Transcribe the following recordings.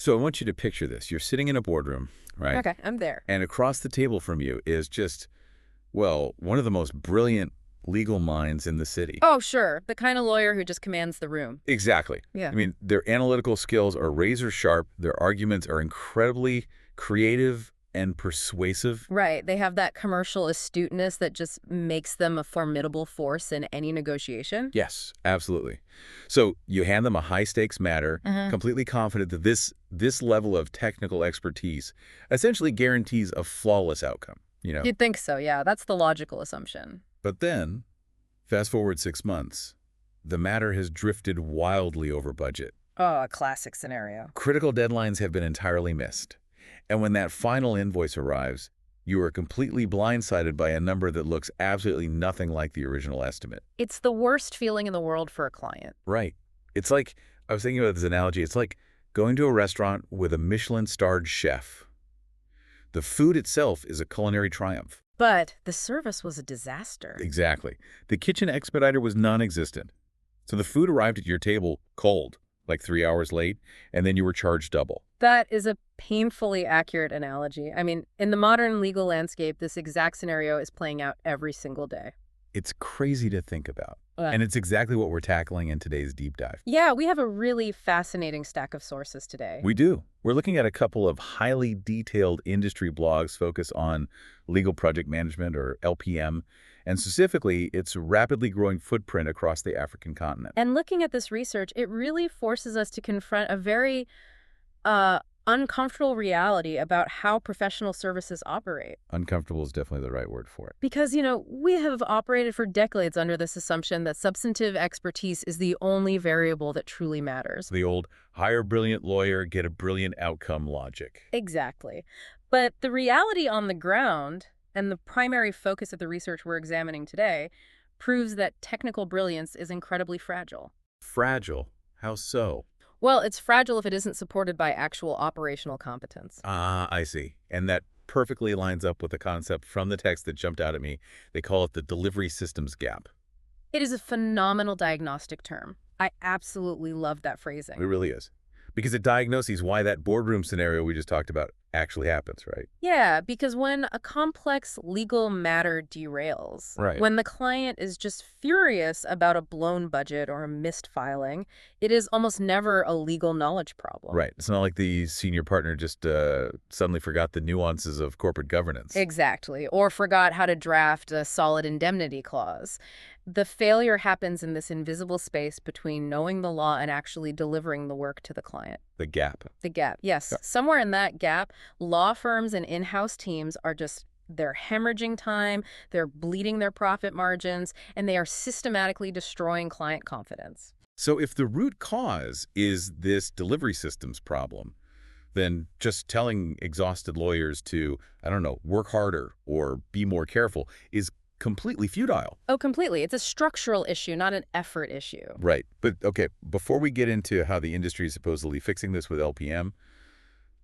So I want you to picture this. You're sitting in a boardroom, right? Okay, I'm there. And across the table from you is just, well, one of the most brilliant legal minds in the city. Oh, sure. The kind of lawyer who just commands the room. Exactly. Yeah. I mean, their analytical skills are razor sharp. Their arguments are incredibly creative and persuasive. Right. They have that commercial astuteness that just makes them a formidable force in any negotiation. Yes, absolutely. So you hand them a high-stakes matter, Uh-huh. completely confident that this level of technical expertise essentially guarantees a flawless outcome. You'd think so, yeah. That's the logical assumption. But then, fast forward 6 months, the matter has drifted wildly over budget. Oh, a classic scenario. Critical deadlines have been entirely missed. And when that final invoice arrives, you are completely blindsided by a number that looks absolutely nothing like the original estimate. It's the worst feeling in the world for a client. Right. It's like, I was thinking about this analogy, it's like going to a restaurant with a Michelin-starred chef. The food itself is a culinary triumph. But the service was a disaster. Exactly. The kitchen expediter was non-existent. So the food arrived at your table cold, like 3 hours late, and then you were charged double. That is a painfully accurate analogy. I mean, in the modern legal landscape, this exact scenario is playing out every single day. It's crazy to think about. And it's exactly what we're tackling in today's deep dive. Yeah, we have a really fascinating stack of sources today. We do. We're looking at a couple of highly detailed industry blogs focused on legal project management, or LPM, and specifically its rapidly growing footprint across the African continent. And looking at this research, it really forces us to confront a very uncomfortable reality about how professional services operate. Uncomfortable is definitely the right word for it. Because, we have operated for decades under this assumption that substantive expertise is the only variable that truly matters. The old hire a brilliant lawyer, get a brilliant outcome logic. Exactly. But the reality on the ground, and the primary focus of the research we're examining today, proves that technical brilliance is incredibly fragile. Fragile? How so? Well, it's fragile if it isn't supported by actual operational competence. Ah, I see. And that perfectly lines up with the concept from the text that jumped out at me. They call it the delivery systems gap. It is a phenomenal diagnostic term. I absolutely love that phrasing. It really is. Because it diagnoses why that boardroom scenario we just talked about actually happens, right? Yeah, because when a complex legal matter derails, Right. when the client is just furious about a blown budget or a missed filing, it is almost never a legal knowledge problem. Right. It's not like the senior partner just suddenly forgot the nuances of corporate governance. Exactly, or forgot how to draft a solid indemnity clause. The failure happens in this invisible space between knowing the law and actually delivering the work to the client. The gap. The gap, yes. Yeah. Somewhere in that gap, law firms and in-house teams are they're hemorrhaging time, they're bleeding their profit margins, and they are systematically destroying client confidence. So if the root cause is this delivery systems problem, then just telling exhausted lawyers to, I don't know, work harder or be more careful is completely futile. Oh, completely. It's a structural issue, not an effort issue. Right. But okay, before we get into how the industry is supposedly fixing this with LPM,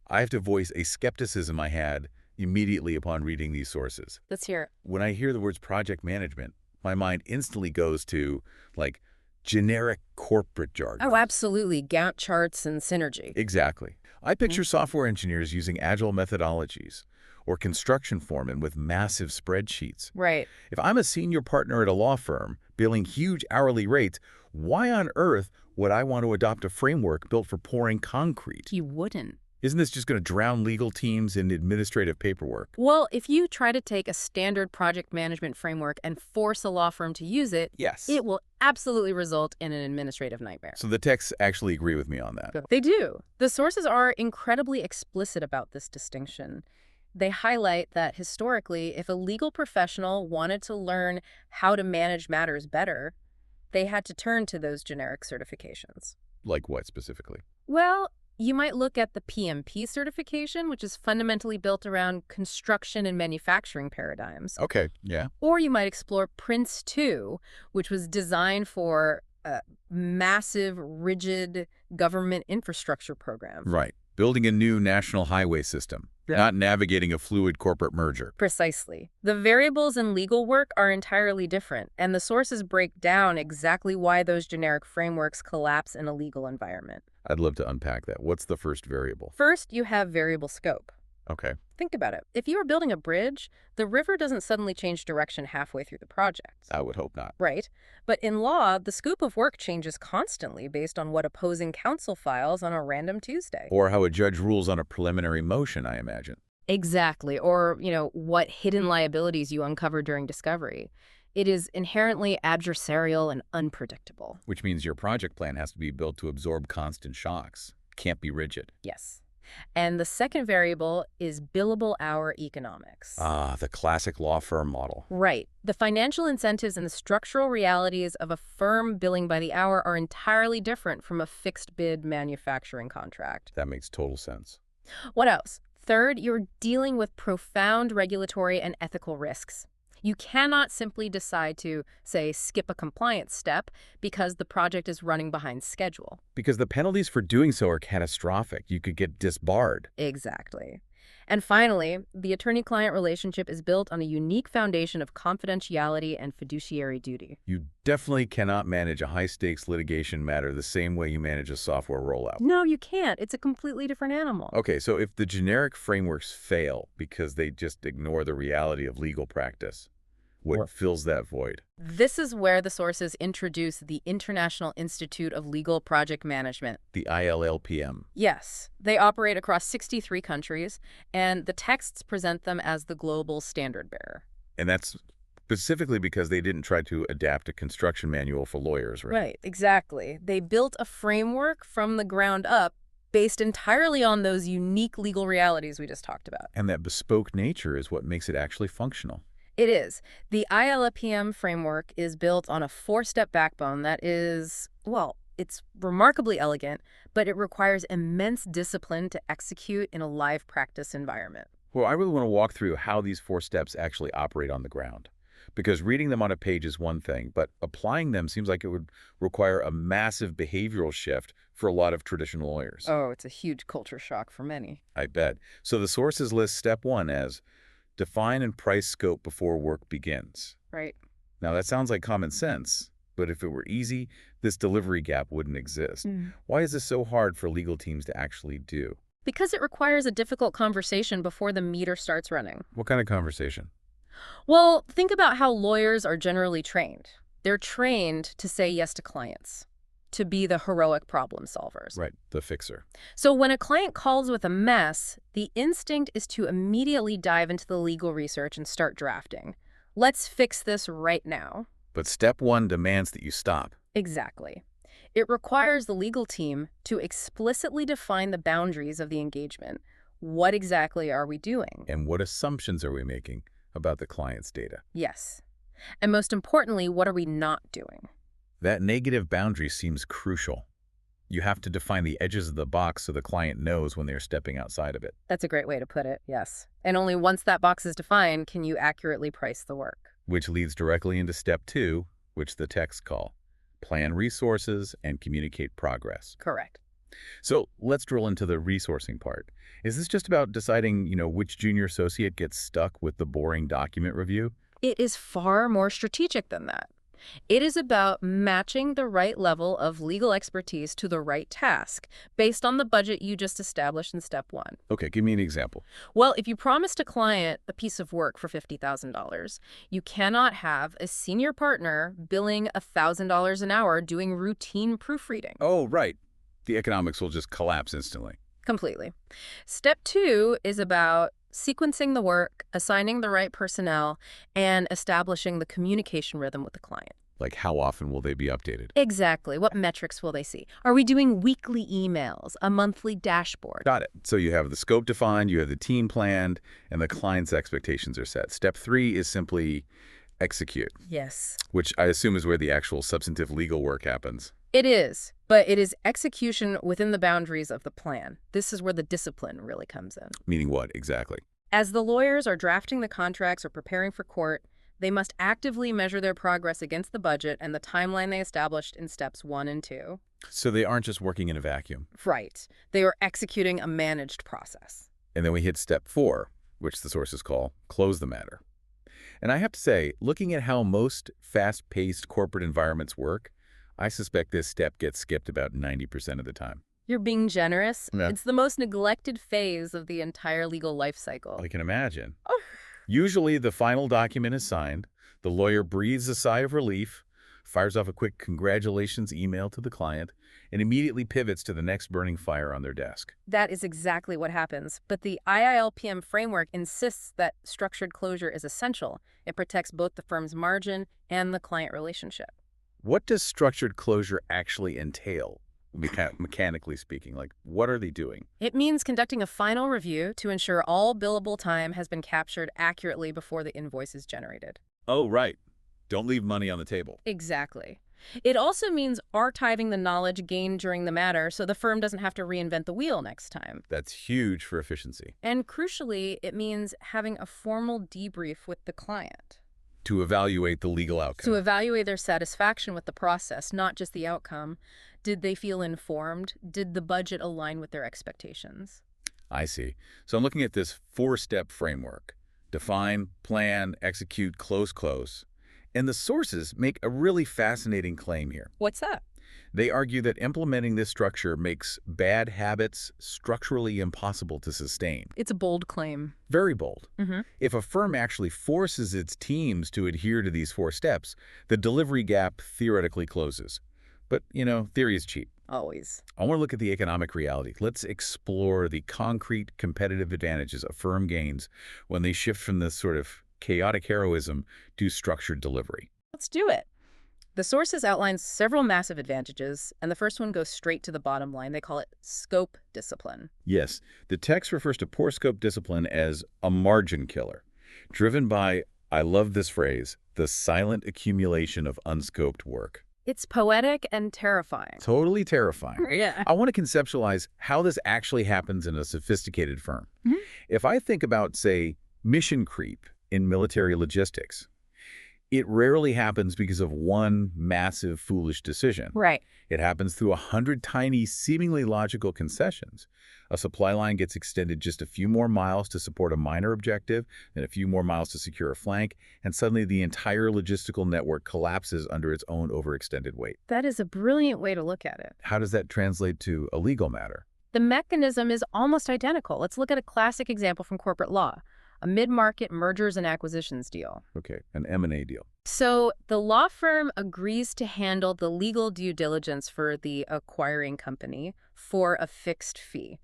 I have to voice a skepticism I had immediately upon reading these sources. Let's hear it. When I hear the words project management, my mind instantly goes to, like, generic corporate jargon. Oh, absolutely. Gantt charts and synergy. Exactly. I picture software engineers using agile methodologies or construction foremen with massive spreadsheets. Right. If I'm a senior partner at a law firm billing huge hourly rates, why on earth would I want to adopt a framework built for pouring concrete? You wouldn't. Isn't this just going to drown legal teams in administrative paperwork? Well, if you try to take a standard project management framework and force a law firm to use it, Yes. it will absolutely result in an administrative nightmare. So the texts actually agree with me on that. They do. The sources are incredibly explicit about this distinction. They highlight that historically, if a legal professional wanted to learn how to manage matters better, they had to turn to those generic certifications. Like what specifically? Well, you might look at the PMP certification, which is fundamentally built around construction and manufacturing paradigms. Okay, yeah. Or you might explore Prince 2, which was designed for massive, rigid government infrastructure programs. Right. Building a new national highway system, not navigating a fluid corporate merger. Precisely. The variables in legal work are entirely different, and the sources break down exactly why those generic frameworks collapse in a legal environment. I'd love to unpack that. What's the first variable? First, you have variable scope. Okay, Think about it. If you are building a bridge, the river doesn't suddenly change direction halfway through the project. I would hope not. Right. But in law, the scope of work changes constantly based on what opposing counsel files on a random Tuesday. Or how a judge rules on a preliminary motion, I imagine. Exactly. Or, what hidden liabilities you uncover during discovery. It is inherently adversarial and unpredictable. Which means your project plan has to be built to absorb constant shocks. Can't be rigid. Yes. And the second variable is billable hour economics. Ah, the classic law firm model. Right. The financial incentives and the structural realities of a firm billing by the hour are entirely different from a fixed bid manufacturing contract. That makes total sense. What else? Third, you're dealing with profound regulatory and ethical risks. You cannot simply decide to, say, skip a compliance step because the project is running behind schedule. Because the penalties for doing so are catastrophic. You could get disbarred. Exactly. And finally, the attorney-client relationship is built on a unique foundation of confidentiality and fiduciary duty. You definitely cannot manage a high-stakes litigation matter the same way you manage a software rollout. No, you can't. It's a completely different animal. Okay, so if the generic frameworks fail because they just ignore the reality of legal practice, what fills that void? This is where the sources introduce the International Institute of Legal Project Management. The ILLPM. Yes, they operate across 63 countries, and the texts present them as the global standard bearer. And that's specifically because they didn't try to adapt a construction manual for lawyers, right? Right, exactly. They built a framework from the ground up based entirely on those unique legal realities we just talked about. And that bespoke nature is what makes it actually functional. It is. The ILPM framework is built on a four-step backbone that is, well, it's remarkably elegant, but it requires immense discipline to execute in a live practice environment. Well, I really want to walk through how these 4 steps actually operate on the ground. Because reading them on a page is one thing, but applying them seems like it would require a massive behavioral shift for a lot of traditional lawyers. Oh, it's a huge culture shock for many. I bet. So the sources list step 1 as define and price scope before work begins. Right. Now, that sounds like common sense, but if it were easy, this delivery gap wouldn't exist. Why is this so hard for legal teams to actually do? Because it requires a difficult conversation before the meter starts running. What kind of conversation? Well, think about how lawyers are generally trained. They're trained to say yes to clients, to be the heroic problem solvers. Right, the fixer. So when a client calls with a mess, the instinct is to immediately dive into the legal research and start drafting. Let's fix this right now. But step 1 demands that you stop. Exactly. It requires the legal team to explicitly define the boundaries of the engagement. What exactly are we doing? And what assumptions are we making about the client's data? Yes. And most importantly, what are we not doing? That negative boundary seems crucial. You have to define the edges of the box so the client knows when they're stepping outside of it. That's a great way to put it, yes. And only once that box is defined can you accurately price the work. Which leads directly into step 2, which the texts call plan resources and communicate progress. Correct. So let's drill into the resourcing part. Is this just about deciding, which junior associate gets stuck with the boring document review? It is far more strategic than that. It is about matching the right level of legal expertise to the right task based on the budget you just established in step 1. Okay, give me an example. Well, if you promised a client a piece of work for $50,000, you cannot have a senior partner billing $1,000 an hour doing routine proofreading. Oh, right. The economics will just collapse instantly. Completely. Step 2 is about sequencing the work, assigning the right personnel, and establishing the communication rhythm with the client. Like how often will they be updated? Exactly. What metrics will they see? Are we doing weekly emails, a monthly dashboard? Got it. So you have the scope defined, you have the team planned, and the client's expectations are set. Step 3 is simply execute. Yes. Which I assume is where the actual substantive legal work happens. It is, but it is execution within the boundaries of the plan. This is where the discipline really comes in. Meaning what, exactly? As the lawyers are drafting the contracts or preparing for court, they must actively measure their progress against the budget and the timeline they established in steps 1 and 2. So they aren't just working in a vacuum. Right. They are executing a managed process. And then we hit step 4, which the sources call close the matter. And I have to say, looking at how most fast-paced corporate environments work, I suspect this step gets skipped about 90% of the time. You're being generous. Yeah. It's the most neglected phase of the entire legal life cycle. I can imagine. Oh. Usually the final document is signed, the lawyer breathes a sigh of relief, fires off a quick congratulations email to the client, and immediately pivots to the next burning fire on their desk. That is exactly what happens. But the IILPM framework insists that structured closure is essential. It protects both the firm's margin and the client relationship. What does structured closure actually entail, mechanically speaking? Like, what are they doing? It means conducting a final review to ensure all billable time has been captured accurately before the invoice is generated. Oh, right. Don't leave money on the table. Exactly. It also means archiving the knowledge gained during the matter so the firm doesn't have to reinvent the wheel next time. That's huge for efficiency. And crucially, it means having a formal debrief with the client To evaluate the legal outcome. to evaluate their satisfaction with the process, not just the outcome. Did they feel informed? Did the budget align with their expectations? I see. So I'm looking at this four-step framework. Define, plan, execute, close. And the sources make a really fascinating claim here. What's that? They argue that implementing this structure makes bad habits structurally impossible to sustain. It's a bold claim. Very bold. Mm-hmm. If a firm actually forces its teams to adhere to these four steps, the delivery gap theoretically closes. But, theory is cheap. Always. I want to look at the economic reality. Let's explore the concrete competitive advantages a firm gains when they shift from this sort of chaotic heroism to structured delivery. Let's do it. The sources outline several massive advantages, and the first one goes straight to the bottom line. They call it scope discipline. Yes, the text refers to poor scope discipline as a margin killer, driven by, I love this phrase, the silent accumulation of unscoped work. It's poetic and terrifying. Totally terrifying. Yeah. I want to conceptualize how this actually happens in a sophisticated firm. Mhm. If I think about, say, mission creep in military logistics, it rarely happens because of one massive foolish decision. Right. It happens through 100 tiny, seemingly logical concessions. A supply line gets extended just a few more miles to support a minor objective, then a few more miles to secure a flank, and suddenly the entire logistical network collapses under its own overextended weight. That is a brilliant way to look at it. How does that translate to a legal matter? The mechanism is almost identical. Let's look at a classic example from corporate law, a mid-market mergers and acquisitions deal. Okay, an M&A deal. So the law firm agrees to handle the legal due diligence for the acquiring company for a fixed fee.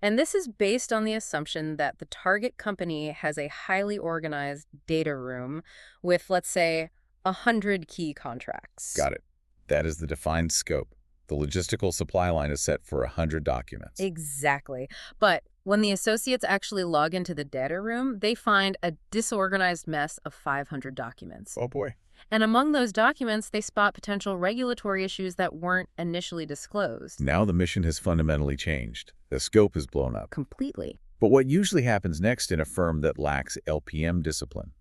And this is based on the assumption that the target company has a highly organized data room with, let's say, 100 key contracts. Got it. That is the defined scope. The logistical supply line is set for 100 documents. Exactly. But when the associates actually log into the data room, they find a disorganized mess of 500 documents. Oh boy. And among those documents, they spot potential regulatory issues that weren't initially disclosed. Now the mission has fundamentally changed. The scope is blown up. Completely. But what usually happens next in a firm that lacks LPM discipline?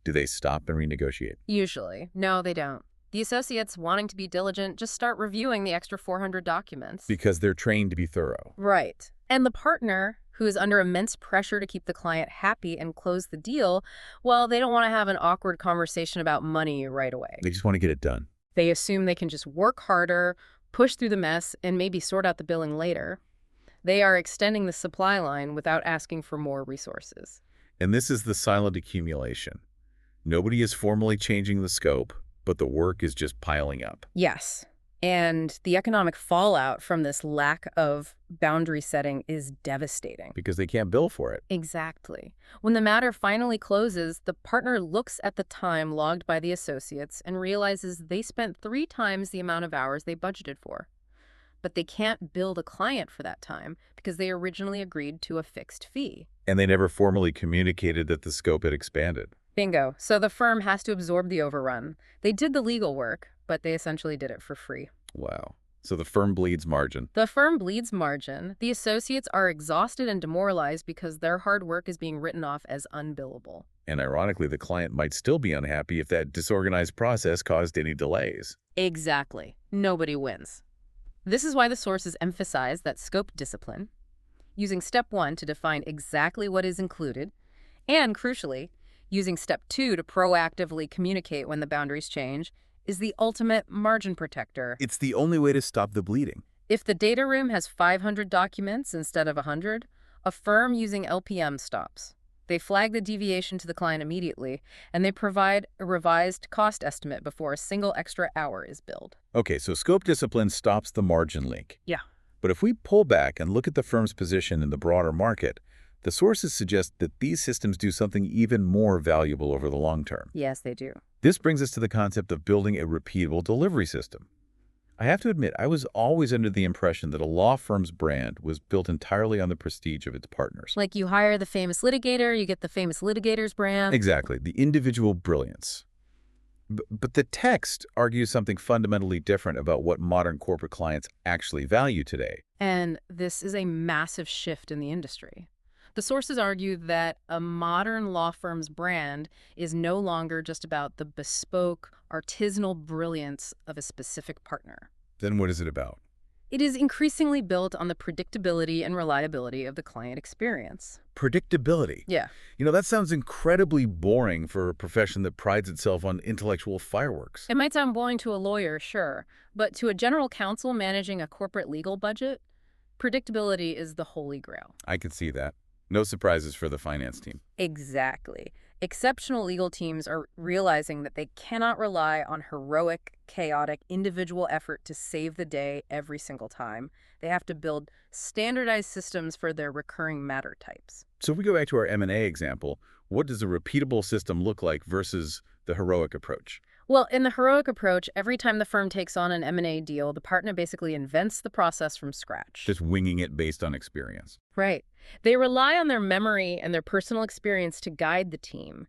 Do they stop and renegotiate? Usually. No, they don't. The associates, wanting to be diligent, just start reviewing the extra 400 documents. Because they're trained to be thorough. Right. And the partner, who is under immense pressure to keep the client happy and close the deal, well, they don't want to have an awkward conversation about money right away. They just want to get it done. They assume they can just work harder, push through the mess, and maybe sort out the billing later. They are extending the supply line without asking for more resources. And this is the silent accumulation. Nobody is formally changing the scope, but the work is just piling up. Yes. And the economic fallout from this lack of boundary setting is devastating. Because they can't bill for it. Exactly. When the matter finally closes, the partner looks at the time logged by the associates and realizes they spent 3 times the amount of hours they budgeted for. But they can't bill the client for that time because they originally agreed to a fixed fee. And they never formally communicated that the scope had expanded. Bingo. So the firm has to absorb the overrun. They did the legal work, but they essentially did it for free. Wow. So the firm bleeds margin. The firm bleeds margin. The associates are exhausted and demoralized because their hard work is being written off as unbillable. And ironically, the client might still be unhappy if that disorganized process caused any delays. Exactly. Nobody wins. This is why the sources emphasize that scope discipline, using step 1 to define exactly what is included, and crucially, using step 2 to proactively communicate when the boundaries change, is the ultimate margin protector. It's the only way to stop the bleeding. If the data room has 500 documents instead of 100, a firm using LPM stops. They flag the deviation to the client immediately, and they provide a revised cost estimate before a single extra hour is billed. Okay, so scope discipline stops the margin leak. Yeah. But if we pull back and look at the firm's position in the broader market, the sources suggest that these systems do something even more valuable over the long term. Yes, they do. This brings us to the concept of building a repeatable delivery system. I have to admit, I was always under the impression that a law firm's brand was built entirely on the prestige of its partners. Like you hire the famous litigator, you get the famous litigator's brand. Exactly, the individual brilliance. But the text argues something fundamentally different about what modern corporate clients actually value today. And this is a massive shift in the industry. The sources argue that a modern law firm's brand is no longer just about the bespoke, artisanal brilliance of a specific partner. Then what is it about? It is increasingly built on the predictability and reliability of the client experience. Predictability. Yeah. That sounds incredibly boring for a profession that prides itself on intellectual fireworks. It might sound boring to a lawyer, sure, but to a general counsel managing a corporate legal budget, predictability is the holy grail. I can see that. No surprises for the finance team. Exactly. Exceptional legal teams are realizing that they cannot rely on heroic, chaotic, individual effort to save the day every single time. They have to build standardized systems for their recurring matter types. So if we go back to our M&A example, what does a repeatable system look like versus the heroic approach? Well, in the heroic approach, every time the firm takes on an M&A deal, the partner basically invents the process from scratch. Just winging it based on experience. Right. They rely on their memory and their personal experience to guide the team.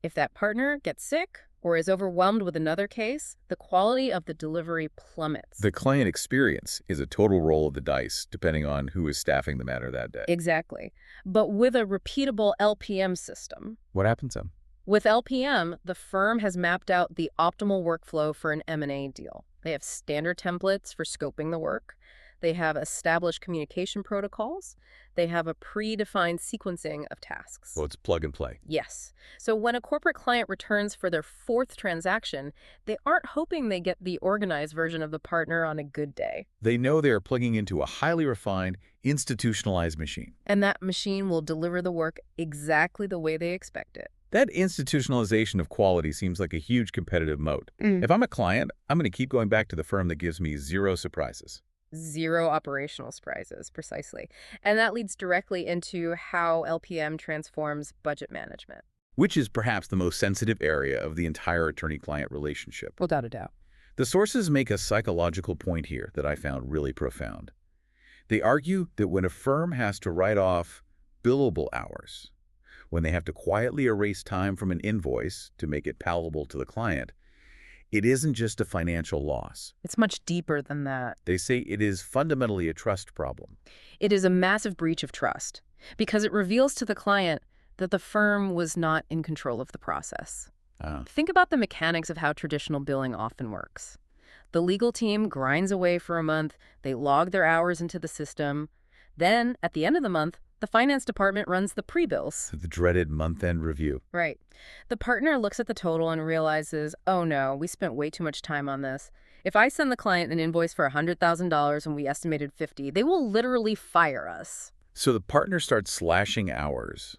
If that partner gets sick or is overwhelmed with another case, the quality of the delivery plummets. The client experience is a total roll of the dice, depending on who is staffing the matter that day. Exactly. But with a repeatable LPM system, What happens then? with LPM, the firm has mapped out the optimal workflow for an M&A deal. They have standard templates for scoping the work. They have established communication protocols. They have a predefined sequencing of tasks. Well, it's plug and play. Yes. So when a corporate client returns for their fourth transaction, they aren't hoping they get the organized version of the partner on a good day. They know they are plugging into a highly refined, institutionalized machine. And that machine will deliver the work exactly the way they expect it. That institutionalization of quality seems like a huge competitive moat. If I'm a client, I'm going to keep going back to the firm that gives me zero surprises. Zero operational surprises, precisely. And that leads directly into how LPM transforms budget management. Which is perhaps the most sensitive area of the entire attorney-client relationship. Without a doubt. The sources make a psychological point here that I found really profound. They argue that when a firm has to write off billable hours, when they have to quietly erase time from an invoice to make it palatable to the client, it isn't just a financial loss. It's much deeper than that. They say it is fundamentally a trust problem. It is a massive breach of trust because it reveals to the client that the firm was not in control of the process. Think about the mechanics of how traditional billing often works. The legal team grinds away for a month. They log their hours into the system. Then, at the end of the month, the finance department runs the pre-bills. The dreaded month-end review. Right. The partner looks at the total and realizes, oh no, we spent way too much time on this. If I send the client an invoice for $100,000 and we estimated 50, they will literally fire us. So the partner starts slashing hours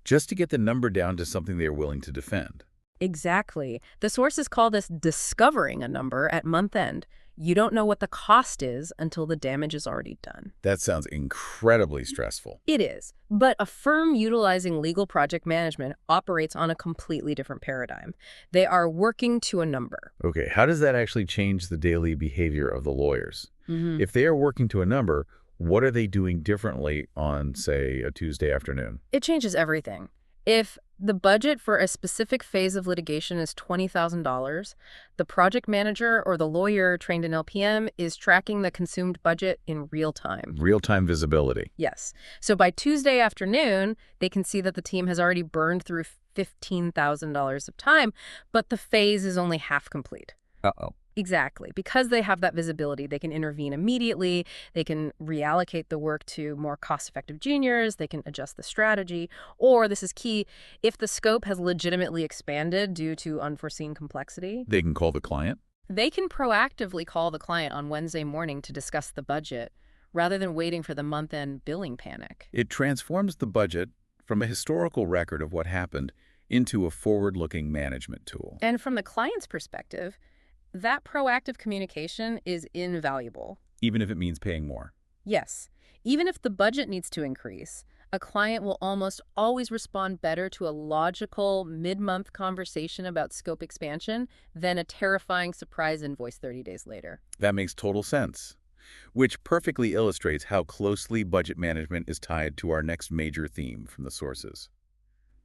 just to get the number down to something they are willing to defend. Exactly. The sources call this discovering a number at month end. You don't know what the cost is until the damage is already done. That sounds incredibly stressful. It is. But a firm utilizing legal project management operates on a completely different paradigm. They are working to a number. Okay, how does that actually change the daily behavior of the lawyers? If they are working to a number, what are they doing differently on, say, a Tuesday afternoon? It changes everything. If the budget for a specific phase of litigation is $20,000, the project manager or the lawyer trained in LPM is tracking the consumed budget in real time. Real-time visibility. Yes. So by Tuesday afternoon, they can see that the team has already burned through $15,000 of time, but the phase is only half complete. Uh-oh. Exactly. Because they have that visibility, they can intervene immediately, they can reallocate the work to more cost-effective juniors, they can adjust the strategy, or, this is key, if the scope has legitimately expanded due to unforeseen complexity. They can call the client? They can proactively call the client on Wednesday morning to discuss the budget, rather than waiting for the month-end billing panic. It transforms the budget from a historical record of what happened into a forward-looking management tool. And from the client's perspective, that proactive communication is invaluable. Even if it means paying more. Yes, even if the budget needs to increase, a client will almost always respond better to a logical mid-month conversation about scope expansion than a terrifying surprise invoice 30 days later. That makes total sense, which perfectly illustrates how closely budget management is tied to our next major theme from the sources,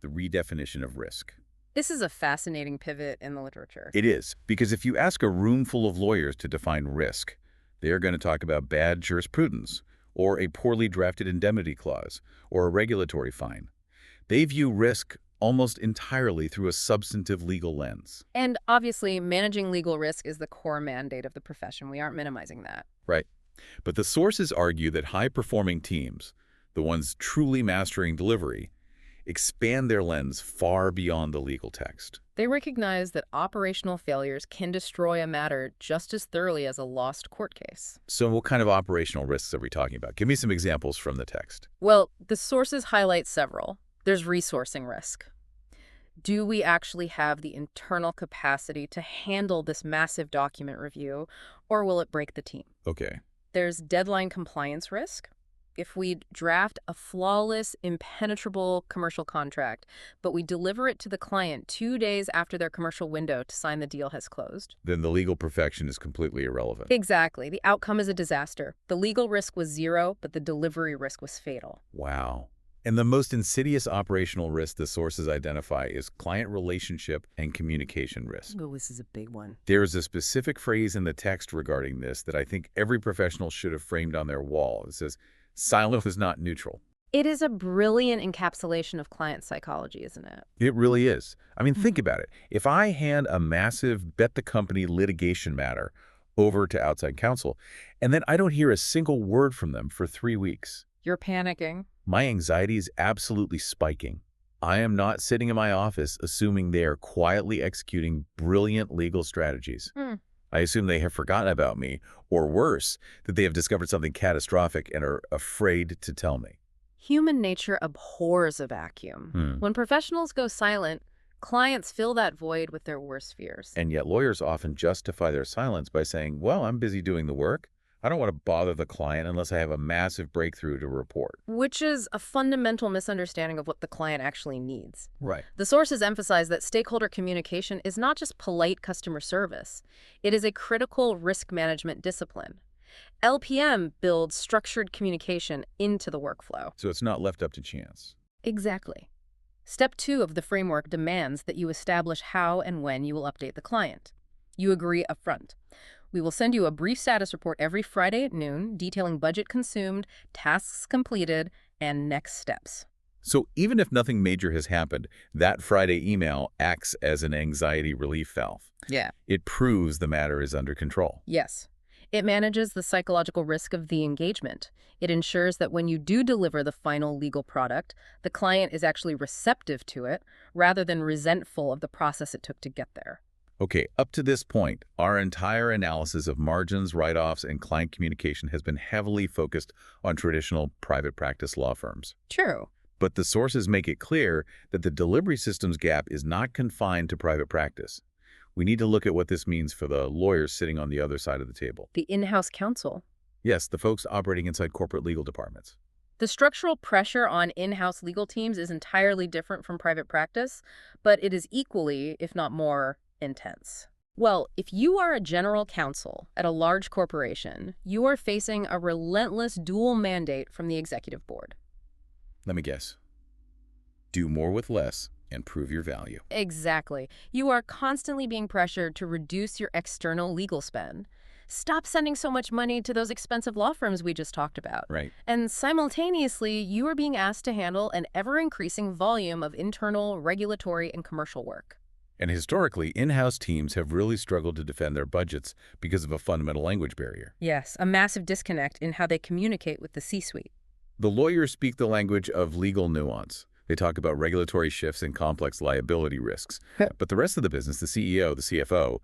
the redefinition of risk. This is a fascinating pivot in the literature. It is, because if you ask a room full of lawyers to define risk, they are going to talk about bad jurisprudence, or a poorly drafted indemnity clause, or a regulatory fine. They view risk almost entirely through a substantive legal lens. And obviously, managing legal risk is the core mandate of the profession. We aren't minimizing that. Right. But the sources argue that high-performing teams, the ones truly mastering delivery, expand their lens far beyond the legal text. They recognize that operational failures can destroy a matter just as thoroughly as a lost court case. So what kind of operational risks are we talking about? Give me some examples from the text. Well, the sources highlight several. There's resourcing risk. Do we actually have the internal capacity to handle this massive document review, or will it break the team? Okay. There's deadline compliance risk. If we draft a flawless, impenetrable commercial contract, but we deliver it to the client 2 days after their commercial window to sign the deal has closed. Then the legal perfection is completely irrelevant. Exactly. The outcome is a disaster. The legal risk was zero, but the delivery risk was fatal. Wow. And the most insidious operational risk the sources identify is client relationship and communication risk. Oh, this is a big one. There is a specific phrase in the text regarding this that I think every professional should have framed on their wall. It says, silence is not neutral. It is a brilliant encapsulation of client psychology, isn't it? It really is. I mean, think about it. If I hand a massive bet-the-company litigation matter over to outside counsel, and then I don't hear a single word from them for 3 weeks, You're panicking. my anxiety is absolutely spiking. I am not sitting in my office assuming they are quietly executing brilliant legal strategies. I assume they have forgotten about me, or worse, that they have discovered something catastrophic and are afraid to tell me. Human nature abhors a vacuum. When professionals go silent, clients fill that void with their worst fears. And yet lawyers often justify their silence by saying, well, I'm busy doing the work. I don't want to bother the client unless I have a massive breakthrough to report. Which is a fundamental misunderstanding of what the client actually needs. Right. The sources emphasize that stakeholder communication is not just polite customer service. It is a critical risk management discipline. LPM builds structured communication into the workflow. So it's not left up to chance. Exactly. Step 2 of the framework demands that you establish how and when you will update the client. You agree upfront. We will send you a brief status report every Friday at noon, detailing budget consumed, tasks completed, and next steps. So even if nothing major has happened, that Friday email acts as an anxiety relief valve. Yeah. It proves the matter is under control. Yes. It manages the psychological risk of the engagement. It ensures that when you do deliver the final legal product, the client is actually receptive to it, rather than resentful of the process it took to get there. Okay, up to this point, our entire analysis of margins, write-offs, and client communication has been heavily focused on traditional private practice law firms. True. But the sources make it clear that the delivery systems gap is not confined to private practice. We need to look at what this means for the lawyers sitting on the other side of the table. The in-house counsel. Yes, the folks operating inside corporate legal departments. The structural pressure on in-house legal teams is entirely different from private practice, but it is equally, if not more, intense. Well, if you are a general counsel at a large corporation, you are facing a relentless dual mandate from the executive board. Let me guess. Do more with less and prove your value. Exactly. You are constantly being pressured to reduce your external legal spend. Stop sending so much money to those expensive law firms we just talked about. Right. And simultaneously, you are being asked to handle an ever-increasing volume of internal, regulatory, and commercial work. And historically, in-house teams have really struggled to defend their budgets because of a fundamental language barrier. Yes, a massive disconnect in how they communicate with the C-suite. The lawyers speak the language of legal nuance. They talk about regulatory shifts and complex liability risks. But the rest of the business, the CEO, the CFO,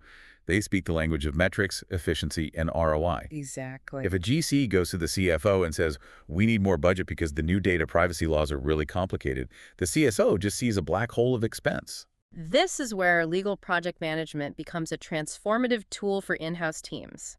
They speak the language of metrics, efficiency, and ROI. Exactly. If a GC goes to the CFO and says, we need more budget because the new data privacy laws are really complicated, the CSO just sees a black hole of expense. This is where legal project management becomes a transformative tool for in-house teams.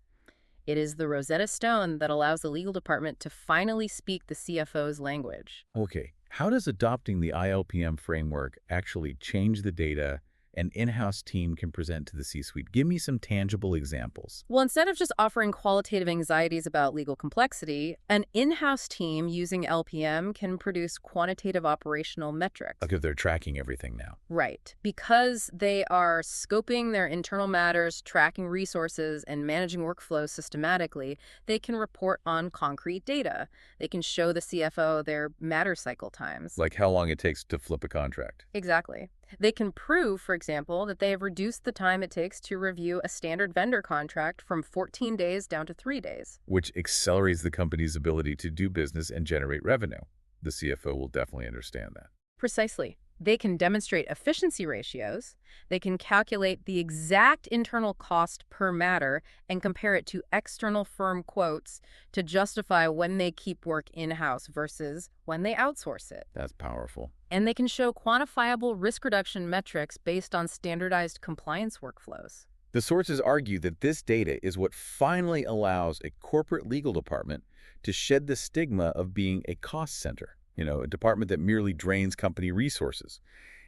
It is the Rosetta Stone that allows the legal department to finally speak the CFO's language. Okay, how does adopting the ILPM framework actually change the data an in-house team can present to the C-suite? Give me some tangible examples. Well, instead of just offering qualitative anxieties about legal complexity, an in-house team using LPM can produce quantitative operational metrics. Like if they're tracking everything now. Right. Because they are scoping their internal matters, tracking resources, and managing workflows systematically, they can report on concrete data. They can show the CFO their matter cycle times. Like how long it takes to flip a contract. Exactly. They can prove, for example, that they have reduced the time it takes to review a standard vendor contract from 14 days down to 3 days. Which accelerates the company's ability to do business and generate revenue. The CFO will definitely understand that. Precisely. They can demonstrate efficiency ratios. They can calculate the exact internal cost per matter and compare it to external firm quotes to justify when they keep work in-house versus when they outsource it. That's powerful. And they can show quantifiable risk reduction metrics based on standardized compliance workflows. The sources argue that this data is what finally allows a corporate legal department to shed the stigma of being a cost center. A department that merely drains company resources,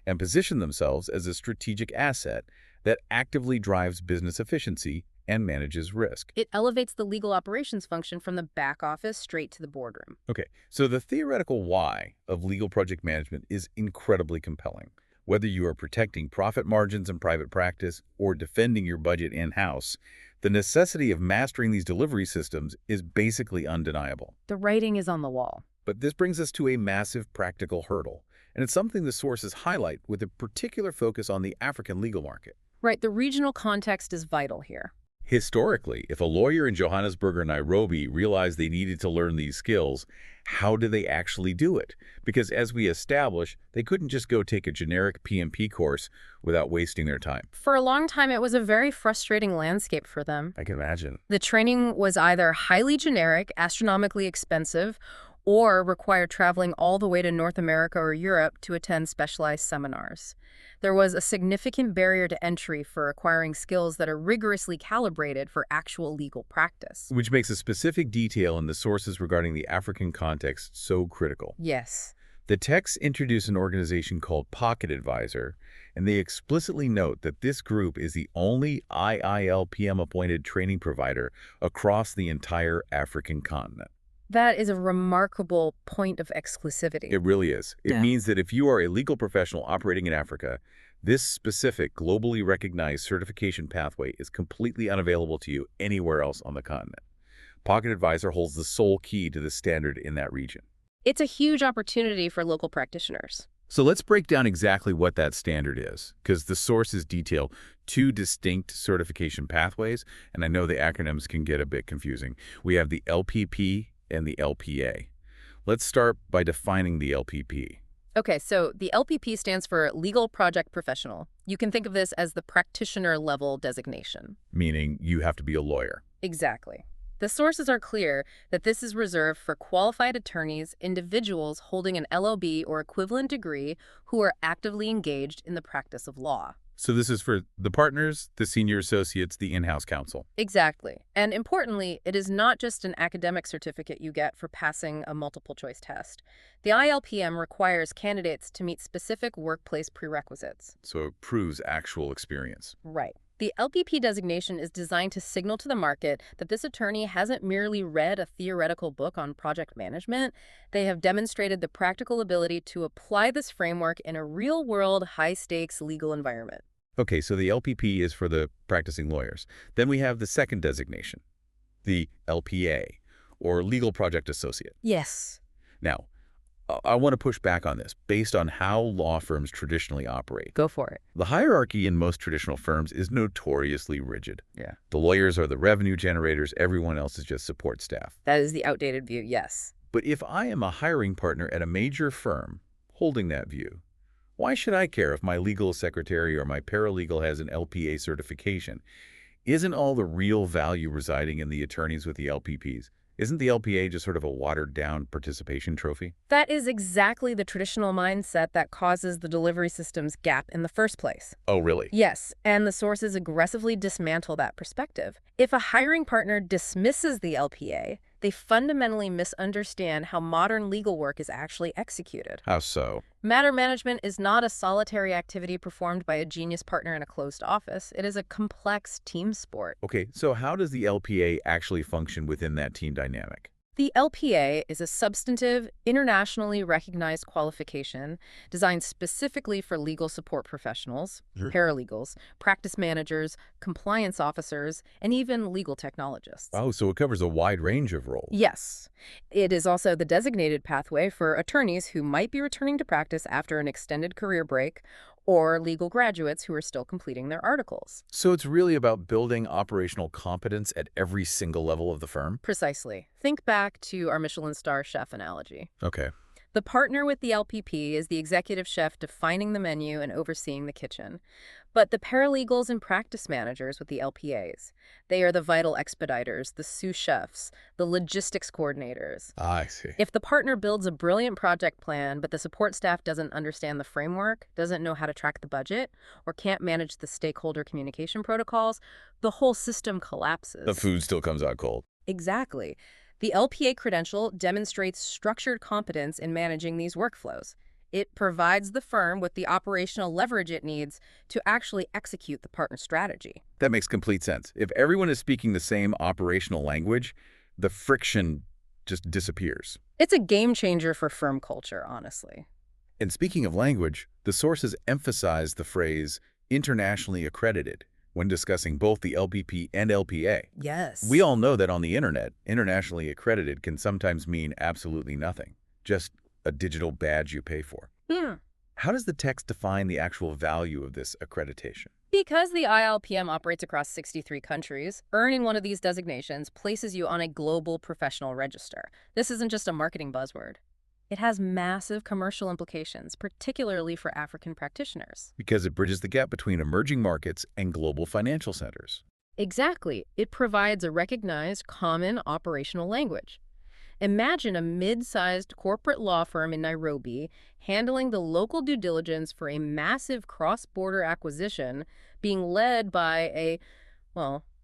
and position themselves as a strategic asset that actively drives business efficiency and manages risk. It elevates the legal operations function from the back office straight to the boardroom. Okay, so the theoretical why of legal project management is incredibly compelling. Whether you are protecting profit margins in private practice or defending your budget in-house, the necessity of mastering these delivery systems is basically undeniable. The writing is on the wall. But this brings us to a massive practical hurdle, and it's something the sources highlight with a particular focus on the African legal market. Right, the regional context is vital here. Historically, if a lawyer in Johannesburg or Nairobi realized they needed to learn these skills, how do they actually do it? Because as we established, they couldn't just go take a generic PMP course without wasting their time. For a long time, it was a very frustrating landscape for them. I can imagine. The training was either highly generic, astronomically expensive, or required traveling all the way to North America or Europe to attend specialized seminars. There was a significant barrier to entry for acquiring skills that are rigorously calibrated for actual legal practice. Which makes a specific detail in the sources regarding the African context so critical. Yes. The texts introduce an organization called Pocket Advisor, and they explicitly note that this group is the only IILPM-appointed training provider across the entire African continent. That is a remarkable point of exclusivity. It really is. It means that if you are a legal professional operating in Africa, this specific globally recognized certification pathway is completely unavailable to you anywhere else on the continent. Pocket Advisor holds the sole key to the standard in that region. It's a huge opportunity for local practitioners. So let's break down exactly what that standard is, because the sources detail two distinct certification pathways, and I know the acronyms can get a bit confusing. We have the LPP and the LPA. Let's start by defining the LPP. Okay, so the LPP stands for Legal Project Professional. You can think of this as the practitioner level designation. Meaning you have to be a lawyer. Exactly. The sources are clear that this is reserved for qualified attorneys, individuals holding an LLB or equivalent degree who are actively engaged in the practice of law. So this is for the partners, the senior associates, the in-house counsel. Exactly. And importantly, it is not just an academic certificate you get for passing a multiple-choice test. The ILPM requires candidates to meet specific workplace prerequisites. So it proves actual experience. Right. The LPP designation is designed to signal to the market that this attorney hasn't merely read a theoretical book on project management. They have demonstrated the practical ability to apply this framework in a real-world, high-stakes legal environment. Okay, so the LPP is for the practicing lawyers. Then we have the second designation, the LPA, or Legal Project Associate. Yes. Now, I want to push back on this based on how law firms traditionally operate. Go for it. The hierarchy in most traditional firms is notoriously rigid. Yeah. The lawyers are the revenue generators, everyone else is just support staff. That is the outdated view, yes. But if I am a hiring partner at a major firm holding that view, why should I care if my legal secretary or my paralegal has an LPA certification? Isn't all the real value residing in the attorneys with the LPPs? Isn't the LPA just sort of a watered-down participation trophy? That is exactly the traditional mindset that causes the delivery system's gap in the first place. Oh, really? Yes, and the sources aggressively dismantle that perspective. If a hiring partner dismisses the LPA, they fundamentally misunderstand how modern legal work is actually executed. How so? Matter management is not a solitary activity performed by a genius partner in a closed office. It is a complex team sport. Okay, so how does the LPA actually function within that team dynamic? The LPA is a substantive, internationally recognized qualification designed specifically for legal support professionals, Sure. paralegals, practice managers, compliance officers, and even legal technologists. Oh, so it covers a wide range of roles. Yes, it is also the designated pathway for attorneys who might be returning to practice after an extended career break or legal graduates who are still completing their articles. So it's really about building operational competence at every single level of the firm? Precisely. Think back to our Michelin star chef analogy. Okay. The partner with the LPP is the executive chef defining the menu and overseeing the kitchen. But the paralegals and practice managers with the LPAs, they are the vital expediters, the sous chefs, the logistics coordinators. I see. If the partner builds a brilliant project plan, but the support staff doesn't understand the framework, doesn't know how to track the budget, or can't manage the stakeholder communication protocols, the whole system collapses. The food still comes out cold. Exactly. The LPA credential demonstrates structured competence in managing these workflows. It provides the firm with the operational leverage it needs to actually execute the partner strategy. That makes complete sense. If everyone is speaking the same operational language, the friction just disappears. It's a game changer for firm culture, honestly. And speaking of language, the sources emphasize the phrase internationally accredited when discussing both the LPP and LPA. Yes. We all know that on the internet, internationally accredited can sometimes mean absolutely nothing, just a digital badge you pay for. How does the text define the actual value of this accreditation? Because the ILPM operates across 63 countries, earning one of these designations places you on a global professional register. This isn't just a marketing buzzword. It has massive commercial implications, particularly for African practitioners. Because it bridges the gap between emerging markets and global financial centers. Exactly. It provides a recognized common operational language. Imagine a mid-sized corporate law firm in Nairobi handling the local due diligence for a massive cross-border acquisition being led by a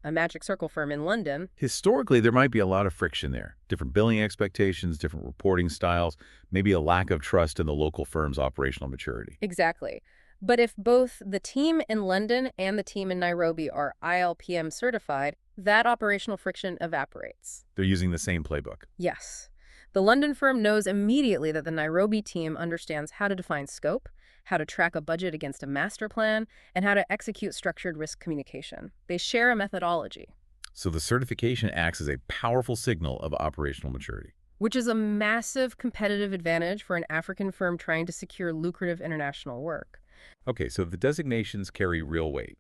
magic circle firm in London. Historically, there might be a lot of friction there. Different billing expectations, different reporting styles, maybe a lack of trust in the local firm's operational maturity. Exactly. But if both the team in London and the team in Nairobi are ILPM certified, that operational friction evaporates. They're using the same playbook. Yes. The London firm knows immediately that the Nairobi team understands how to define scope, how to track a budget against a master plan, and how to execute structured risk communication. They share a methodology. So the certification acts as a powerful signal of operational maturity. Which is a massive competitive advantage for an African firm trying to secure lucrative international work. Okay, so the designations carry real weight,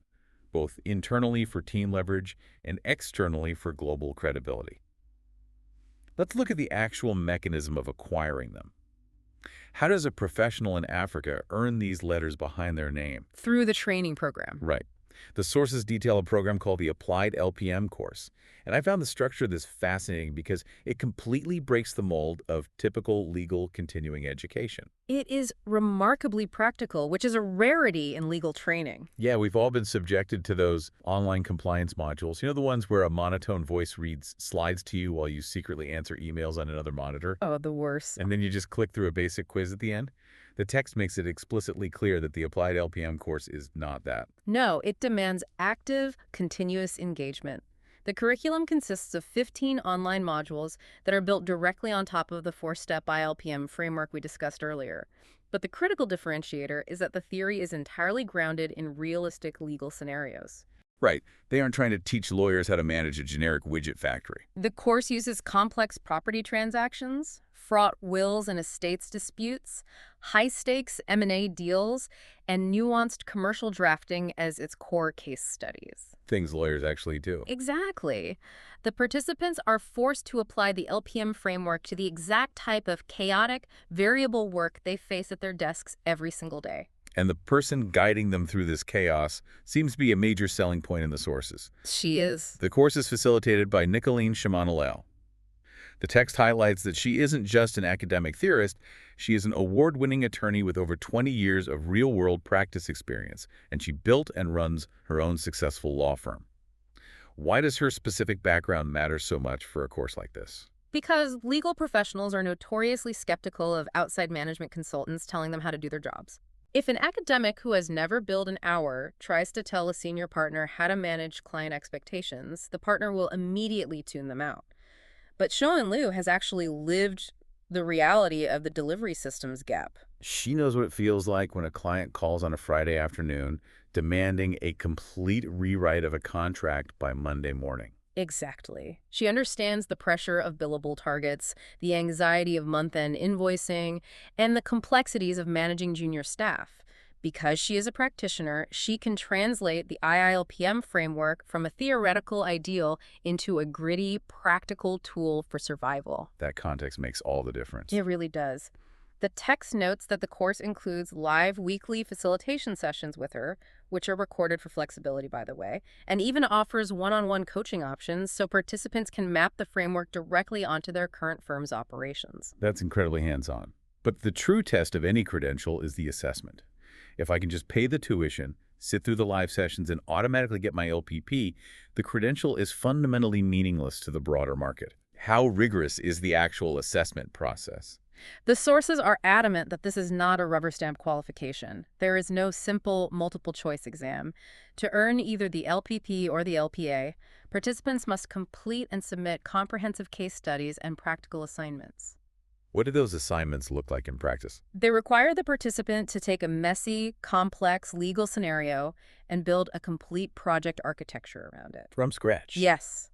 both internally for team leverage and externally for global credibility. Let's look at the actual mechanism of acquiring them. How does a professional in Africa earn these letters behind their name? Through the training program. Right. The sources detail a program called the Applied LPM course. And I found the structure of this fascinating because it completely breaks the mold of typical legal continuing education. It is remarkably practical, which is a rarity in legal training. Yeah, we've all been subjected to those online compliance modules. You know, the ones where a monotone voice reads slides to you while you secretly answer emails on another monitor? Oh, the worst. And then you just click through a basic quiz at the end? The text makes it explicitly clear that the Applied LPM course is not that. No, it demands active, continuous engagement. The curriculum consists of 15 online modules that are built directly on top of the four-step ILPM framework we discussed earlier. But the critical differentiator is that the theory is entirely grounded in realistic legal scenarios. Right. They aren't trying to teach lawyers how to manage a generic widget factory. The course uses complex property transactions, fraught wills and estates disputes, high-stakes M&A deals, and nuanced commercial drafting as its core case studies. Things lawyers actually do. Exactly. The participants are forced to apply the LPM framework to the exact type of chaotic, variable work they face at their desks every single day. And the person guiding them through this chaos seems to be a major selling point in the sources. She is. The course is facilitated by Nicolene Shamanalel. The text highlights that she isn't just an academic theorist, she is an award-winning attorney with over 20 years of real-world practice experience, and she built and runs her own successful law firm. Why does her specific background matter so much for a course like this? Because legal professionals are notoriously skeptical of outside management consultants telling them how to do their jobs. If an academic who has never billed an hour tries to tell a senior partner how to manage client expectations, the partner will immediately tune them out. But Shoan Liu has actually lived the reality of the delivery systems gap. She knows what it feels like when a client calls on a Friday afternoon demanding a complete rewrite of a contract by Monday morning. Exactly. She understands the pressure of billable targets, the anxiety of month-end invoicing, and the complexities of managing junior staff. Because she is a practitioner, she can translate the IILPM framework from a theoretical ideal into a gritty, practical tool for survival. That context makes all the difference. It really does. The text notes that the course includes live weekly facilitation sessions with her, which are recorded for flexibility, by the way, and even offers one-on-one coaching options so participants can map the framework directly onto their current firm's operations. That's incredibly hands-on. But the true test of any credential is the assessment. If I can just pay the tuition, sit through the live sessions, and automatically get my LPP, the credential is fundamentally meaningless to the broader market. How rigorous is the actual assessment process? The sources are adamant that this is not a rubber stamp qualification. There is no simple multiple-choice exam. To earn either the LPP or the LPA, participants must complete and submit comprehensive case studies and practical assignments. What do those assignments look like in practice? They require the participant to take a messy, complex legal scenario and build a complete project architecture around it. From scratch? Yes.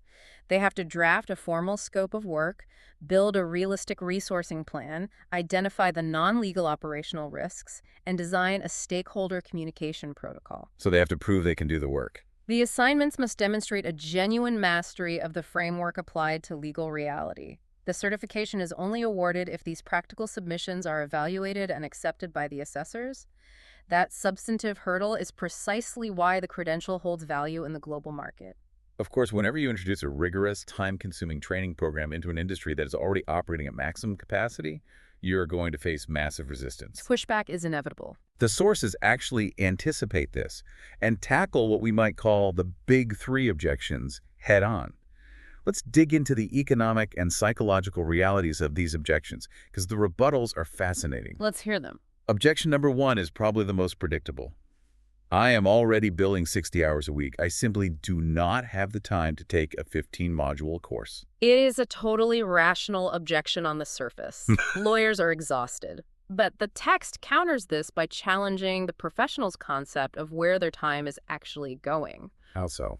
They have to draft a formal scope of work, build a realistic resourcing plan, identify the non-legal operational risks, and design a stakeholder communication protocol. So they have to prove they can do the work. The assignments must demonstrate a genuine mastery of the framework applied to legal reality. The certification is only awarded if these practical submissions are evaluated and accepted by the assessors. That substantive hurdle is precisely why the credential holds value in the global market. Of course, whenever you introduce a rigorous, time-consuming training program into an industry that is already operating at maximum capacity, you're going to face massive resistance. Pushback is inevitable. The sources actually anticipate this and tackle what we might call the big three objections head-on. Let's dig into the economic and psychological realities of these objections, because the rebuttals are fascinating. Let's hear them. Objection number one is probably the most predictable. I am already billing 60 hours a week. I simply do not have the time to take a 15-module course. It is a totally rational objection on the surface. Lawyers are exhausted. But the text counters this by challenging the professional's concept of where their time is actually going. How so?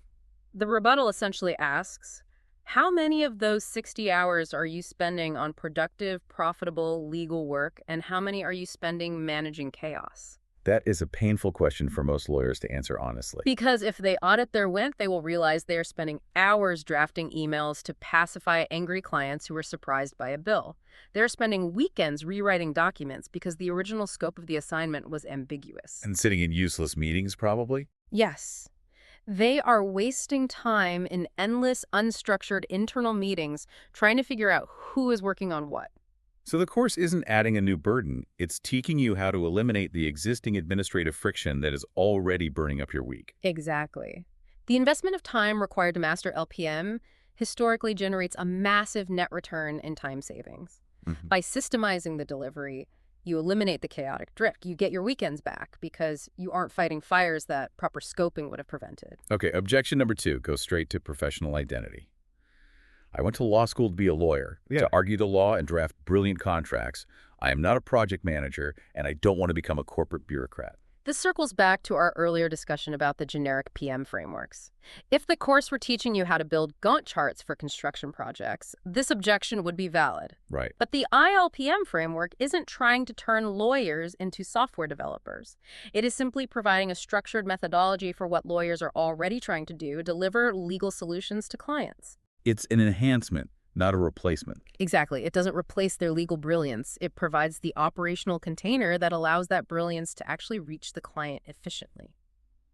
The rebuttal essentially asks, how many of those 60 hours are you spending on productive, profitable legal work, and how many are you spending managing chaos? That is a painful question for most lawyers to answer honestly. Because if they audit their WINT, they will realize they are spending hours drafting emails to pacify angry clients who are surprised by a bill. They're spending weekends rewriting documents because the original scope of the assignment was ambiguous. And sitting in useless meetings, probably? Yes. They are wasting time in endless, unstructured internal meetings trying to figure out who is working on what. So the course isn't adding a new burden, it's teaching you how to eliminate the existing administrative friction that is already burning up your week. Exactly. The investment of time required to master LPM historically generates a massive net return in time savings. By systemizing the delivery, you eliminate the chaotic drift. You get your weekends back because you aren't fighting fires that proper scoping would have prevented. Okay, objection number two goes straight to professional identity. I went to law school to be a lawyer, to argue the law and draft brilliant contracts. I am not a project manager, and I don't want to become a corporate bureaucrat. This circles back to our earlier discussion about the generic PM frameworks. If the course were teaching you how to build Gantt charts for construction projects, this objection would be valid. Right. But the ILPM framework isn't trying to turn lawyers into software developers. It is simply providing a structured methodology for what lawyers are already trying to do, deliver legal solutions to clients. It's an enhancement, not a replacement. Exactly. It doesn't replace their legal brilliance. It provides the operational container that allows that brilliance to actually reach the client efficiently.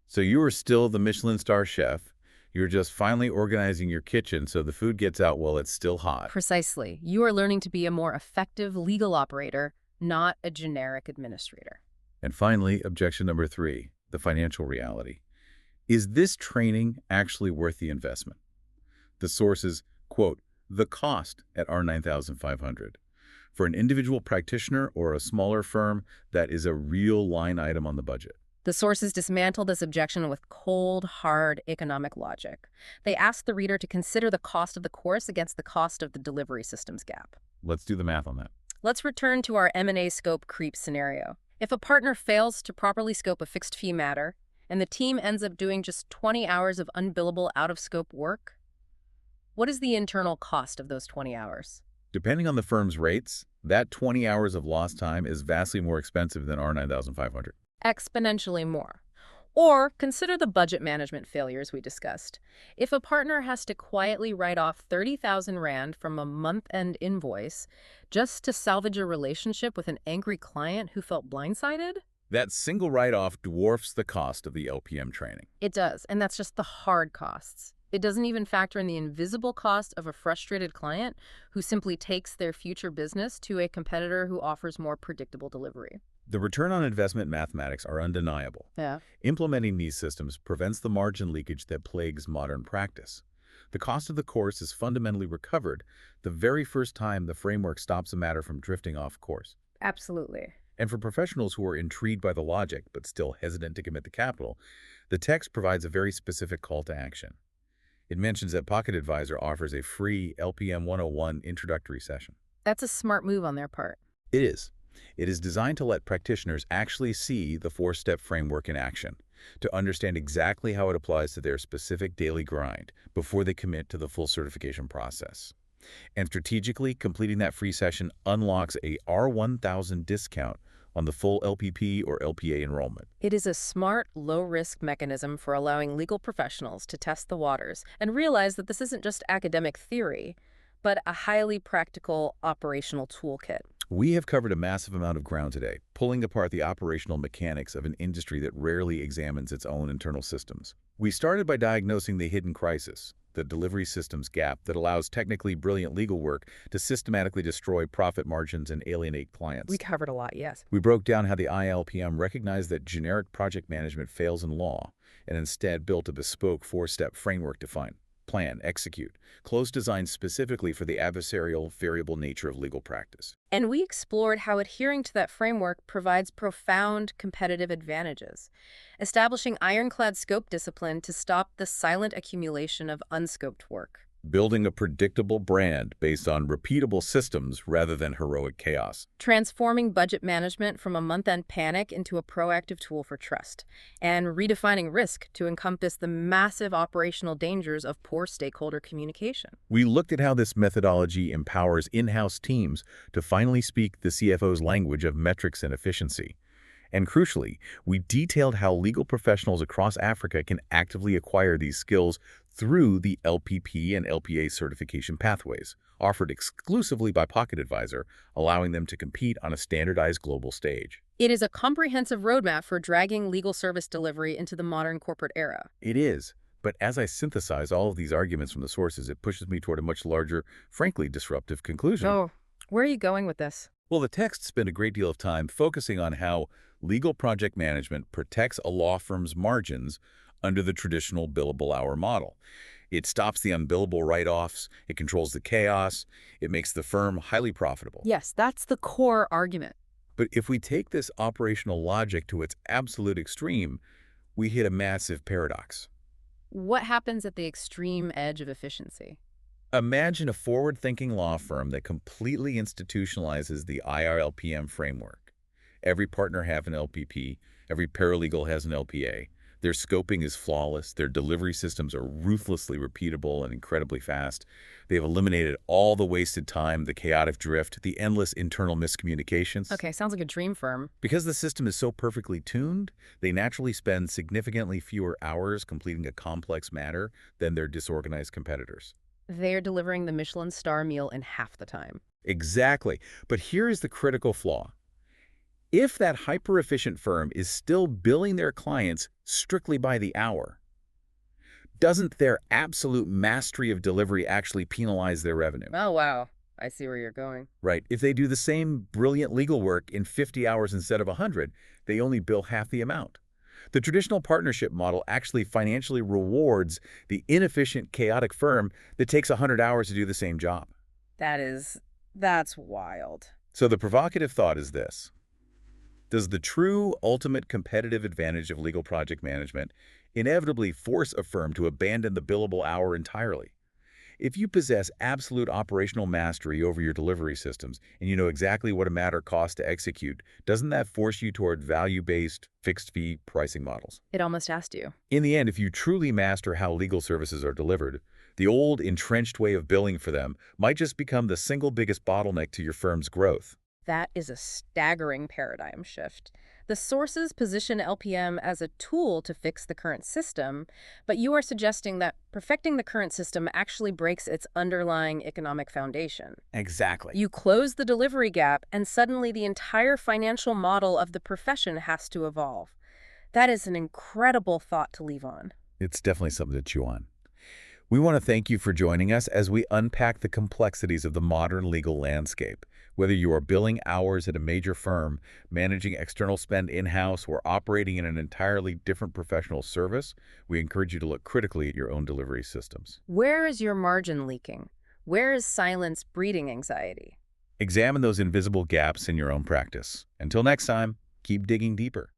So you are still the Michelin star chef. You're just finally organizing your kitchen so the food gets out while it's still hot. Precisely. You are learning to be a more effective legal operator, not a generic administrator. And finally, objection number 3, the financial reality. Is this training actually worth the investment? The source is, quote, the cost at R9,500. For an individual practitioner or a smaller firm, that is a real line item on the budget. The sources dismantle this objection with cold, hard economic logic. They ask the reader to consider the cost of the course against the cost of the delivery systems gap. Let's do the math on that. Let's return to our M&A scope creep scenario. If a partner fails to properly scope a fixed-fee matter, and the team ends up doing just 20 hours of unbillable out-of-scope work, what is the internal cost of those 20 hours? Depending on the firm's rates, that 20 hours of lost time is vastly more expensive than R9,500. Exponentially more. Or consider the budget management failures we discussed. If a partner has to quietly write off 30,000 Rand from a month-end invoice just to salvage a relationship with an angry client who felt blindsided, That single write-off dwarfs the cost of the LPM training. it does, and that's just the hard costs. It doesn't even factor in the invisible cost of a frustrated client who simply takes their future business to a competitor who offers more predictable delivery. The return on investment mathematics are undeniable. Yeah. Implementing these systems prevents the margin leakage that plagues modern practice. The cost of the course is fundamentally recovered the very first time the framework stops a matter from drifting off course. Absolutely. And for professionals who are intrigued by the logic but still hesitant to commit the capital, the text provides a very specific call to action. It mentions that Pocket Advisor offers a free LPM 101 introductory session. That's a smart move on their part. It is. It is designed to let practitioners actually see the 4-step framework in action, to understand exactly how it applies to their specific daily grind before they commit to the full certification process. And strategically, completing that free session unlocks a R1000 discount on the full LPP or LPA enrollment. It is a smart, low-risk mechanism for allowing legal professionals to test the waters and realize that this isn't just academic theory, but a highly practical operational toolkit. We have covered a massive amount of ground today, pulling apart the operational mechanics of an industry that rarely examines its own internal systems. We started by diagnosing the hidden crisis, the delivery systems gap that allows technically brilliant legal work to systematically destroy profit margins and alienate clients. We covered a lot, yes. We broke down how the ILPM recognized that generic project management fails in law and instead built a bespoke 4-step framework to find, plan, execute, close designed specifically for the adversarial, variable nature of legal practice. And we explored how adhering to that framework provides profound competitive advantages, establishing ironclad scope discipline to stop the silent accumulation of unscoped work. Building a predictable brand based on repeatable systems rather than heroic chaos. Transforming budget management from a month-end panic into a proactive tool for trust, and redefining risk to encompass the massive operational dangers of poor stakeholder communication. We looked at how this methodology empowers in-house teams to finally speak the CFO's language of metrics and efficiency. And crucially, we detailed how legal professionals across Africa can actively acquire these skills through the LPP and LPA certification pathways, offered exclusively by Pocket Advisor, allowing them to compete on a standardized global stage. It is a comprehensive roadmap for dragging legal service delivery into the modern corporate era. It is. But as I synthesize all of these arguments from the sources, it pushes me toward a much larger, frankly disruptive conclusion. Oh, where are you going with this? Well, the text spent a great deal of time focusing on how legal project management protects a law firm's margins under the traditional billable hour model. It stops the unbillable write-offs, it controls the chaos, it makes the firm highly profitable. Yes, that's the core argument. But if we take this operational logic to its absolute extreme, we hit a massive paradox. What happens at the extreme edge of efficiency? Imagine a forward-thinking law firm that completely institutionalizes the IRLPM framework. Every partner has an LPP, every paralegal has an LPA. Their scoping is flawless, their delivery systems are ruthlessly repeatable and incredibly fast. They have eliminated all the wasted time, the chaotic drift, the endless internal miscommunications. Okay, sounds like a dream firm. Because the system is so perfectly tuned, they naturally spend significantly fewer hours completing a complex matter than their disorganized competitors. They're delivering the Michelin star meal in half the time. Exactly. But here is the critical flaw. If that hyper-efficient firm is still billing their clients strictly by the hour, doesn't their absolute mastery of delivery actually penalize their revenue? Oh, wow. I see where you're going. Right. If they do the same brilliant legal work in 50 hours instead of 100, they only bill half the amount. The traditional partnership model actually financially rewards the inefficient, chaotic firm that takes 100 hours to do the same job. That is, that's wild. So the provocative thought is this. Does the true ultimate competitive advantage of legal project management inevitably force a firm to abandon the billable hour entirely? If you possess absolute operational mastery over your delivery systems and you know exactly what a matter costs to execute, doesn't that force you toward value-based, fixed-fee pricing models? It almost asked you. In the end, if you truly master how legal services are delivered, the old, entrenched way of billing for them might just become the single biggest bottleneck to your firm's growth. That is a staggering paradigm shift. The sources position LPM as a tool to fix the current system, but you are suggesting that perfecting the current system actually breaks its underlying economic foundation. Exactly. You close the delivery gap, and suddenly the entire financial model of the profession has to evolve. That is an incredible thought to leave on. It's definitely something to chew on. We want to thank you for joining us as we unpack the complexities of the modern legal landscape. Whether you are billing hours at a major firm, managing external spend in-house, or operating in an entirely different professional service, we encourage you to look critically at your own delivery systems. Where is your margin leaking? Where is silence breeding anxiety? Examine those invisible gaps in your own practice. Until next time, keep digging deeper.